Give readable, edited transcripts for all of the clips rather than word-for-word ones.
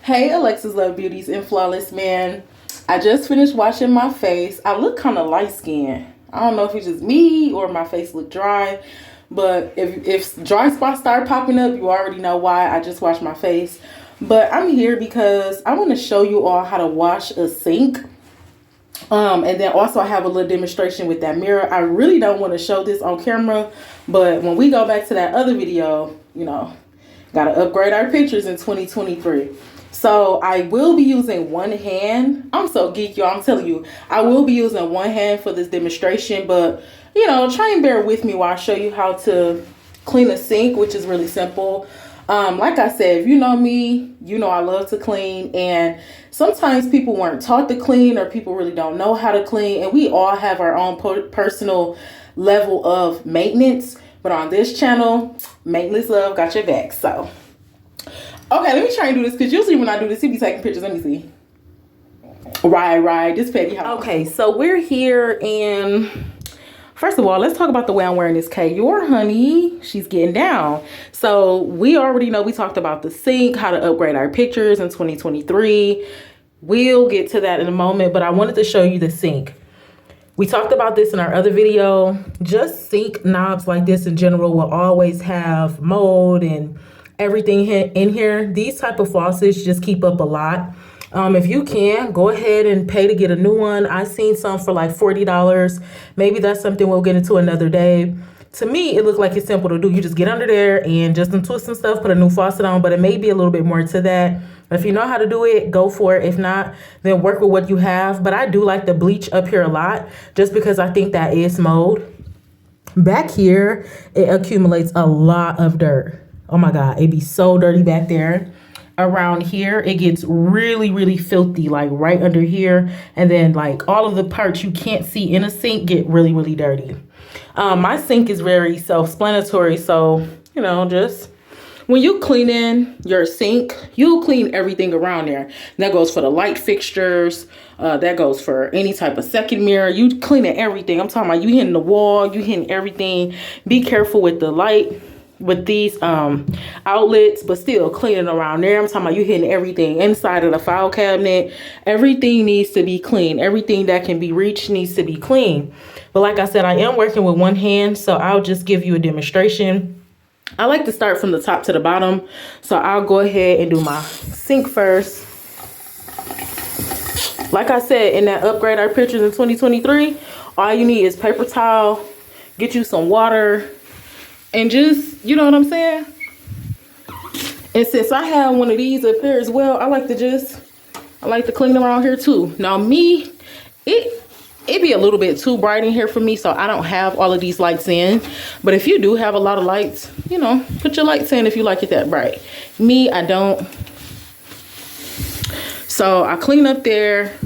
Hey, Alexus Love Beauties and Flawless Man. I just finished washing my face. I look kind of light skinned. I don't know if it's just me or my face look dry. But if dry spots start popping up, you already know why. I just washed my face. But I'm here because I want to show you all how to wash a sink. And then also I have a little demonstration with that mirror. I really don't want to show this on camera. But when we go back to that other video, you know, got to upgrade our pictures in 2023. So I will be using one hand. I'm so geek, y'all. I'm telling you, I will be using one hand for this demonstration. But, you know, try and bear with me while I show you how to clean a sink, which is really simple. Like I said, if you know me, you know I love to clean. And sometimes people weren't taught to clean, or people really don't know how to clean. And we all have our own personal level of maintenance. But on this channel, Maintenance Love got your back. So, okay, let me try and do this, because usually when I do this, he be taking pictures. Let me see. Right. This petty house. Okay, so we're here, and first of all, let's talk about the way I'm wearing this K. Your honey, she's getting down. So we already know, we talked about the sink, how to upgrade our pictures in 2023. We'll get to that in a moment, but I wanted to show you the sink. We talked about this in our other video. Just sink knobs like this in general will always have mold and everything in here. These type of faucets just keep up a lot. If you can, go ahead and pay to get a new one. I've seen some for like $40. Maybe that's something we'll get into another day. To me, it looks like it's simple to do. You just get under there and just untwist some stuff, put a new faucet on, but it may be a little bit more to that. If you know how to do it, go for it. If not, then work with what you have. But I do like the bleach up here a lot, just because I think that is mold. Back here, it accumulates a lot of dirt. Oh my God, it'd be so dirty back there. Around here, it gets really filthy, like right under here. And then like all of the parts you can't see in a sink get really dirty. My sink is very self-explanatory. So, you know, just when you clean in your sink, you'll clean everything around there. That goes for the light fixtures. That goes for any type of second mirror. You cleaning everything. I'm talking about you hitting the wall, you hitting everything. Be careful with the light, with these outlets, but still cleaning around there. I'm talking about you hitting everything inside of the file cabinet. Everything needs to be clean. Everything that can be reached needs to be clean. But like I said, I am working with one hand, so I'll just give you a demonstration. I like to start from the top to the bottom, so I'll go ahead and do my sink first. Like I said, in that upgrade our pictures in 2023, all you need is paper towel, get you some water, and just, you know what I'm saying? And since I have one of these up here as well, I like to clean around here too. Now me, it be a little bit too bright in here for me, so I don't have all of these lights in. But if you do have a lot of lights, you know, put your lights in if you like it that bright. Me, I don't. So I clean up there,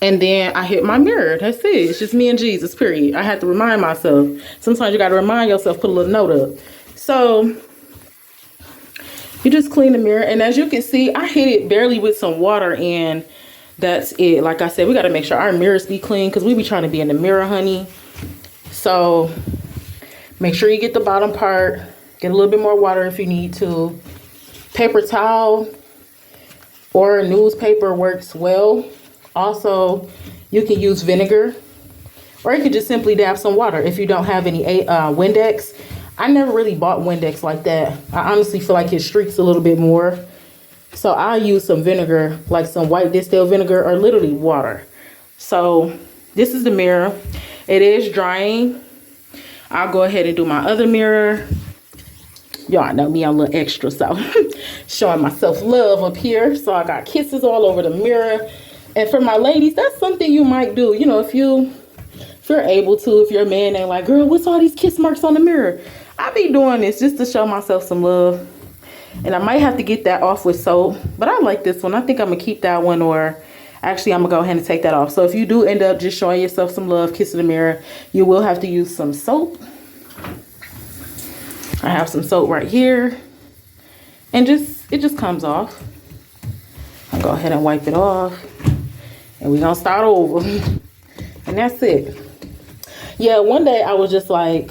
and then I hit my mirror. That's it. It's just me and Jesus, period. I have to remind myself. Sometimes you got to remind yourself, put a little note up. So you just clean the mirror, and as you can see, I hit it barely with some water, and that's it. Like I said, we got to make sure our mirrors be clean, because we be trying to be in the mirror, honey. So make sure you get the bottom part. Get a little bit more water if you need to. Paper towel or newspaper works well. Also, you can use vinegar, or you can just simply dab some water if you don't have any Windex. I never really bought Windex like that. I honestly feel like it streaks a little bit more. So I use some vinegar, like some white distilled vinegar, or literally water. So this is the mirror. It is drying. I'll go ahead and do my other mirror. Y'all know me, I'm a little extra, so showing myself love up here. So I got kisses all over the mirror. And for my ladies, that's something you might do. You know, if you're able to, if your man ain't like, girl, what's all these kiss marks on the mirror? I be doing this just to show myself some love. And I might have to get that off with soap, but I like this one. I think I'm gonna keep that one, or actually I'm gonna go ahead and take that off. So if you do end up just showing yourself some love, kissing the mirror, you will have to use some soap. I have some soap right here, and it just comes off. I'll go ahead and wipe it off, and we're gonna start over. And that's it. Yeah, one day I was just like,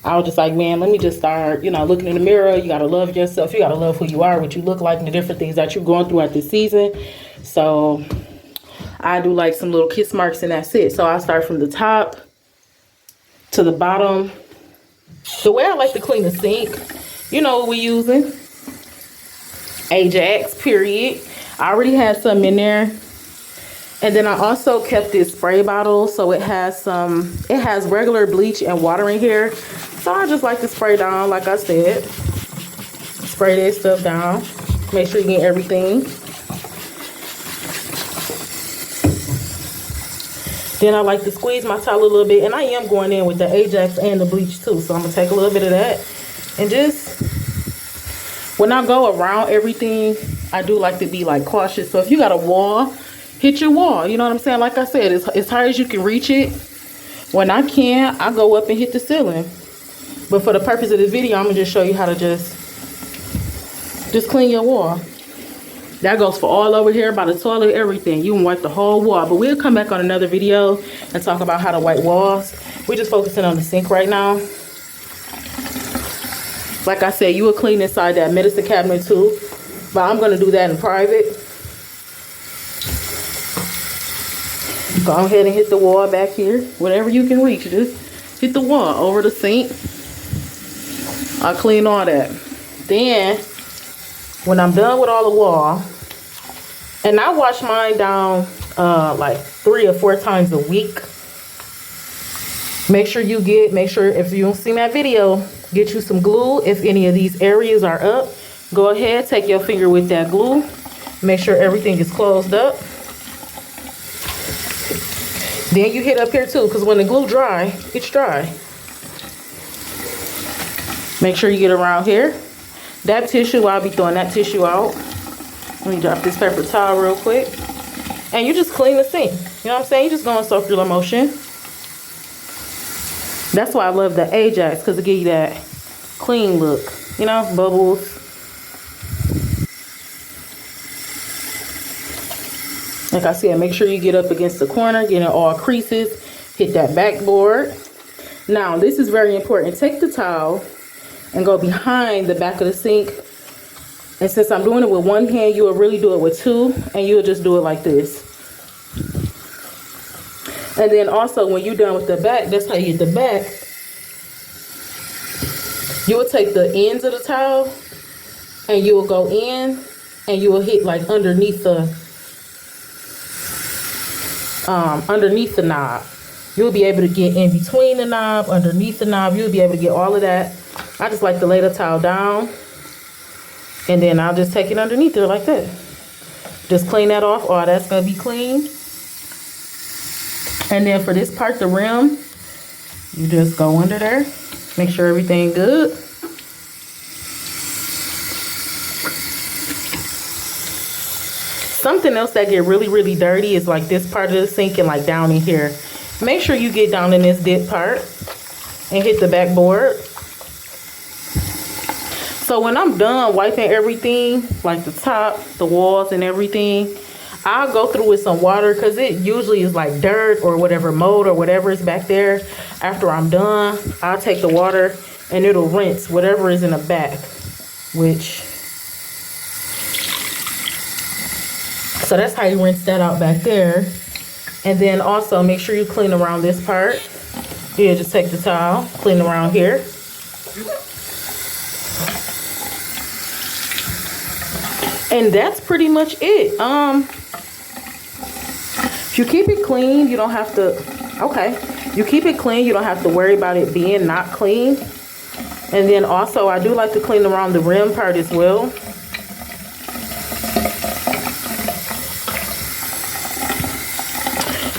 I was just like, man, let me just start, you know, looking in the mirror. You got to love yourself. You got to love who you are, what you look like, and the different things that you're going through at this season. So I do like some little kiss marks, and that's it. So I start from the top to the bottom. The way I like to clean the sink, you know what we're using? Ajax, period. I already had some in there. And then I also kept this spray bottle, so it has regular bleach and water in here. So I just like to spray down, like I said. Spray that stuff down. Make sure you get everything. Then I like to squeeze my towel a little bit, and I am going in with the Ajax and the bleach too. So I'm gonna take a little bit of that, and just when I go around everything, I do like to be like cautious. So if you got a wall, hit your wall. You know what I'm saying? Like I said, as high as you can reach it. When I can, I go up and hit the ceiling. But for the purpose of this video, I'm gonna just show you how to just clean your wall. That goes for all over here, by the toilet, everything. You can wipe the whole wall. But we'll come back on another video and talk about how to wipe walls. We're just focusing on the sink right now. Like I said, you will clean inside that medicine cabinet too. But I'm going to do that in private. Go ahead and hit the wall back here. Whatever you can reach, just hit the wall over the sink. I'll clean all that. Then, when I'm done with all the wall, and I wash mine down like 3 or 4 times a week. Make sure if you don't see that video, get you some glue. If any of these areas are up, go ahead, take your finger with that glue. Make sure everything is closed up. Then you hit up here too, because when the glue dry, it's dry. Make sure you get around here. That tissue, I'll be throwing that tissue out. Let me drop this paper towel real quick. And you just clean the sink. You know what I'm saying? You just go in circular motion. That's why I love the Ajax, because it gives you that clean look. You know, bubbles. Like I said, make sure you get up against the corner, get in all creases, hit that backboard. Now, this is very important. Take the towel and go behind the back of the sink. And since I'm doing it with one hand, you will really do it with 2, and you'll just do it like this. And then also, when you're done with the back, that's how you get the back. You will take the ends of the towel, and you will go in, and you will hit like underneath the knob. You'll be able to get in between the knob, underneath the knob. You'll be able to get all of that. I just like to lay the towel down, and then I'll just take it underneath there like that. Just clean that off. Oh, that's gonna be clean. And then for this part, the rim, you just go under there. Make sure everything good. Something else that get really, really dirty is like this part of the sink and like down in here. Make sure you get down in this dip part and hit the backboard. So when I'm done wiping everything, like the top, the walls and everything, I'll go through with some water, because it usually is like dirt or whatever, mold or whatever is back there. After I'm done, I'll take the water and it'll rinse whatever is in the back, so that's how you rinse that out back there. And then also make sure you clean around this part. Yeah, just take the towel, clean around here. And that's pretty much it. If you keep it clean, you don't have to, you keep it clean, you don't have to worry about it being not clean. And then also, I do like to clean around the rim part as well.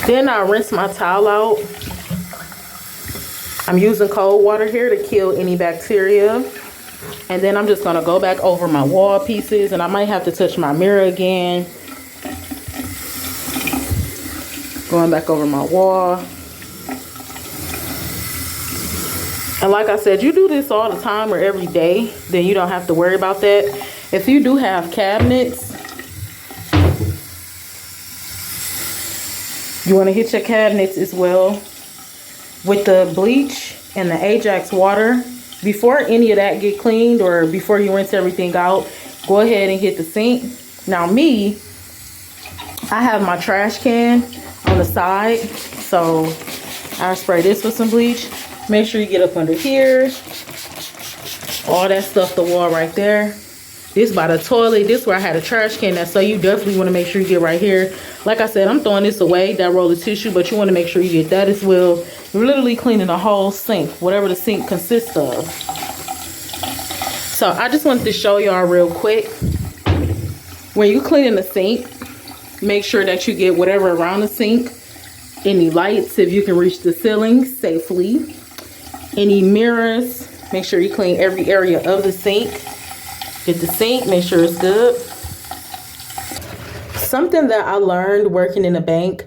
Then I rinse my towel out. I'm using cold water here to kill any bacteria. And then I'm just gonna go back over my wall pieces, and I might have to touch my mirror again. Going back over my wall. And like I said, you do this all the time or every day, then you don't have to worry about that. If you do have cabinets, you want to hit your cabinets as well with the bleach and the Ajax water. Before any of that get cleaned or before you rinse everything out, go ahead and hit the sink. Now me, I have my trash can on the side, so I'll spray this with some bleach. Make sure you get up under here. All that stuff, the wall right there. This by the toilet. This where I had a trash can at, so you definitely want to make sure you get right here. Like I said, I'm throwing this away, that roll of tissue, but you want to make sure you get that as well. You're literally cleaning the whole sink, whatever the sink consists of. So I just wanted to show y'all real quick. When you cleaning the sink, make sure that you get whatever around the sink. Any lights, if you can reach the ceiling safely. Any mirrors, make sure you clean every area of the sink. Get the sink, make sure it's good. Something that I learned working in a bank,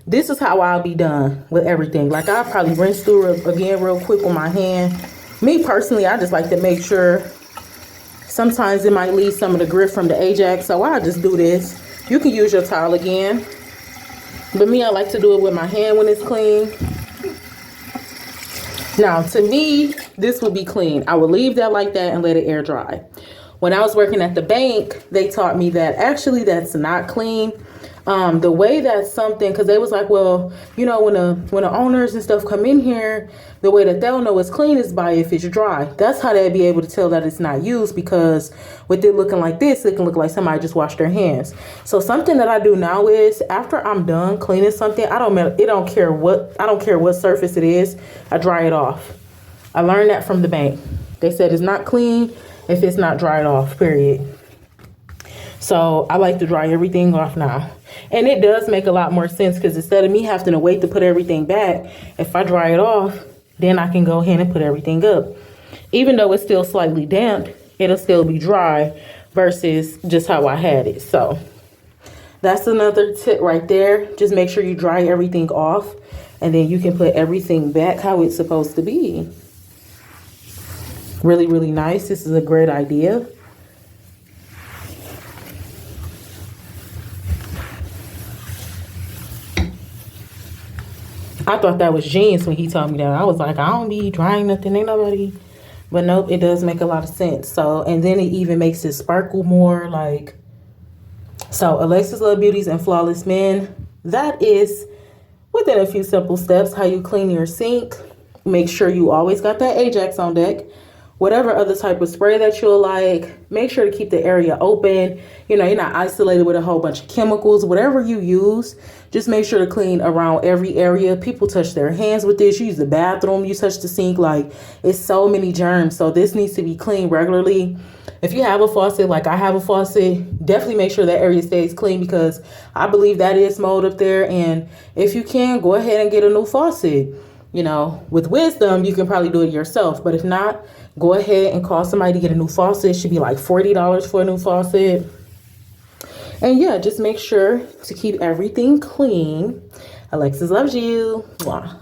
this is how I'll be done with everything. Like I'll probably rinse through it again real quick with my hand. Me personally, I just like to make sure. Sometimes it might leave some of the grit from the Ajax, so I'll just do this. You can use your towel again. But me, I like to do it with my hand when it's clean. Now, to me, this would be clean. I would leave that like that and let it air dry. When I was working at the bank, they taught me that actually that's not clean. The way that something, because they was like, well, you know, when the owners and stuff come in here, the way that they'll know it's clean is by if it's dry. That's how they'd be able to tell that it's not used, because with it looking like this, it can look like somebody just washed their hands. So something that I do now is after I'm done cleaning something, I don't care what surface it is, I dry it off. I learned that from the bank. They said it's not clean if it's not dried off, period. So I like to dry everything off now. And it does make a lot more sense, because instead of me having to wait to put everything back, if I dry it off, then I can go ahead and put everything up. Even though it's still slightly damp, it'll still be dry versus just how I had it. So that's another tip right there. Just make sure you dry everything off, and then you can put everything back how it's supposed to be. Really, really nice. This is a great idea. I thought that was genius when he told me that. I was like, I don't be drying nothing, ain't nobody. But nope, it does make a lot of sense. So, and then it even makes it sparkle more. Like, so Alexus Love Beauties and Flawless Men, that is within a few simple steps how you clean your sink. Make sure you always got that Ajax on deck. Whatever other type of spray that you'll like, make sure to keep the area open. You know, you're not isolated with a whole bunch of chemicals. Whatever you use, just make sure to clean around every area. People touch their hands with this. You use the bathroom, you touch the sink. Like, it's so many germs. So this needs to be cleaned regularly. If you have a faucet, like I have a faucet, definitely make sure that area stays clean, because I believe that is mold up there. And if you can, go ahead and get a new faucet. You know, with wisdom, you can probably do it yourself. But if not, go ahead and call somebody to get a new faucet. It should be like $40 for a new faucet. And yeah, just make sure to keep everything clean. Alexus loves you. Mwah.